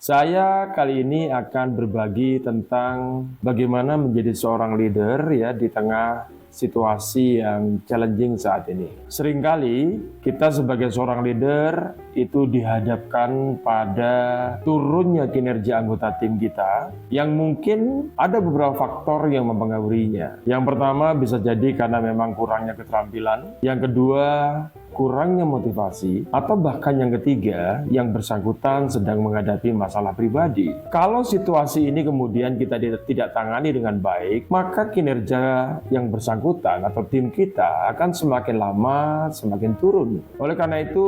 Saya kali ini akan berbagi tentang bagaimana menjadi seorang leader ya di tengah situasi yang challenging saat ini. Seringkali kita sebagai seorang leader itu dihadapkan pada turunnya kinerja anggota tim kita yang mungkin ada beberapa faktor yang mempengaruhinya. Yang pertama bisa jadi karena memang kurangnya keterampilan. Yang kedua, kurangnya motivasi, atau bahkan yang ketiga, yang bersangkutan sedang menghadapi masalah pribadi. Kalau situasi ini kemudian kita tidak tangani dengan baik, maka kinerja yang bersangkutan atau tim kita akan semakin lama semakin turun. Oleh karena itu,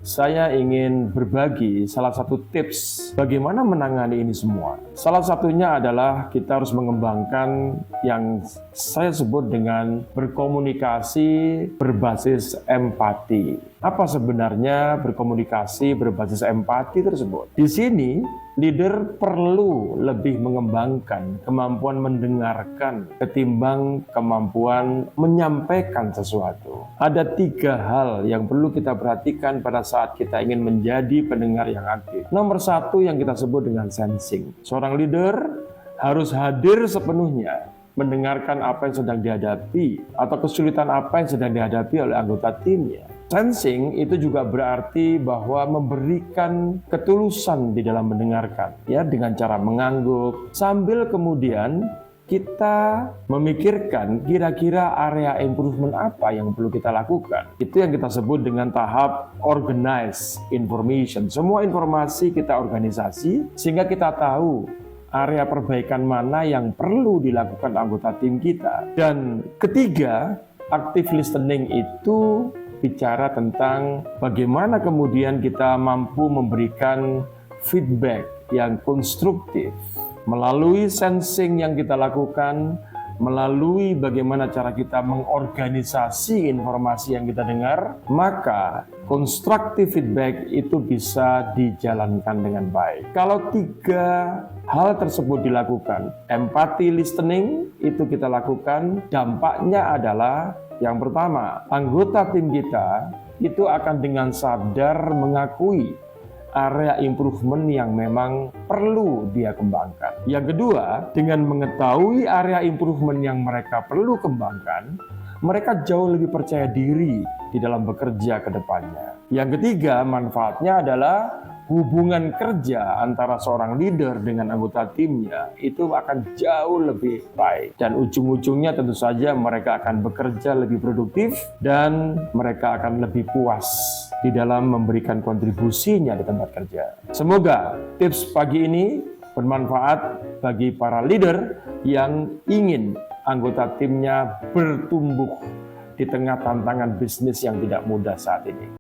saya ingin berbagi salah satu tips bagaimana menangani ini semua. Salah satunya adalah kita harus mengembangkan yang saya sebut dengan berkomunikasi berbasis empati. Apa sebenarnya berkomunikasi berbasis empati tersebut? Di sini, leader perlu lebih mengembangkan kemampuan mendengarkan ketimbang kemampuan menyampaikan sesuatu. Ada 3 hal yang perlu kita perhatikan pada saat kita ingin menjadi pendengar yang aktif. Nomor 1 yang kita sebut dengan sensing. Seorang leader harus hadir sepenuhnya mendengarkan apa yang sedang dihadapi atau kesulitan apa yang sedang dihadapi oleh anggota timnya. Sensing itu juga berarti bahwa memberikan ketulusan di dalam mendengarkan, ya, dengan cara mengangguk sambil kemudian kita memikirkan kira-kira area improvement apa yang perlu kita lakukan. Itu yang kita sebut dengan tahap organize information. Semua informasi kita organisasi sehingga kita tahu area perbaikan mana yang perlu dilakukan anggota tim kita. Dan ketiga, active listening itu bicara tentang bagaimana kemudian kita mampu memberikan feedback yang konstruktif melalui sensing yang kita lakukan, melalui bagaimana cara kita mengorganisasi informasi yang kita dengar, maka constructive feedback itu bisa dijalankan dengan baik. Kalau 3 hal tersebut dilakukan, empathy listening itu kita lakukan, dampaknya adalah yang pertama, anggota tim kita itu akan dengan sadar mengakui area improvement yang memang perlu dia kembangkan. Yang kedua, dengan mengetahui area improvement yang mereka perlu kembangkan, mereka jauh lebih percaya diri di dalam bekerja ke depannya. Yang ketiga, manfaatnya adalah hubungan kerja antara seorang leader dengan anggota timnya itu akan jauh lebih baik. Dan ujung-ujungnya tentu saja mereka akan bekerja lebih produktif dan mereka akan lebih puas di dalam memberikan kontribusinya di tempat kerja. Semoga tips pagi ini bermanfaat bagi para leader yang ingin anggota timnya bertumbuh di tengah tantangan bisnis yang tidak mudah saat ini.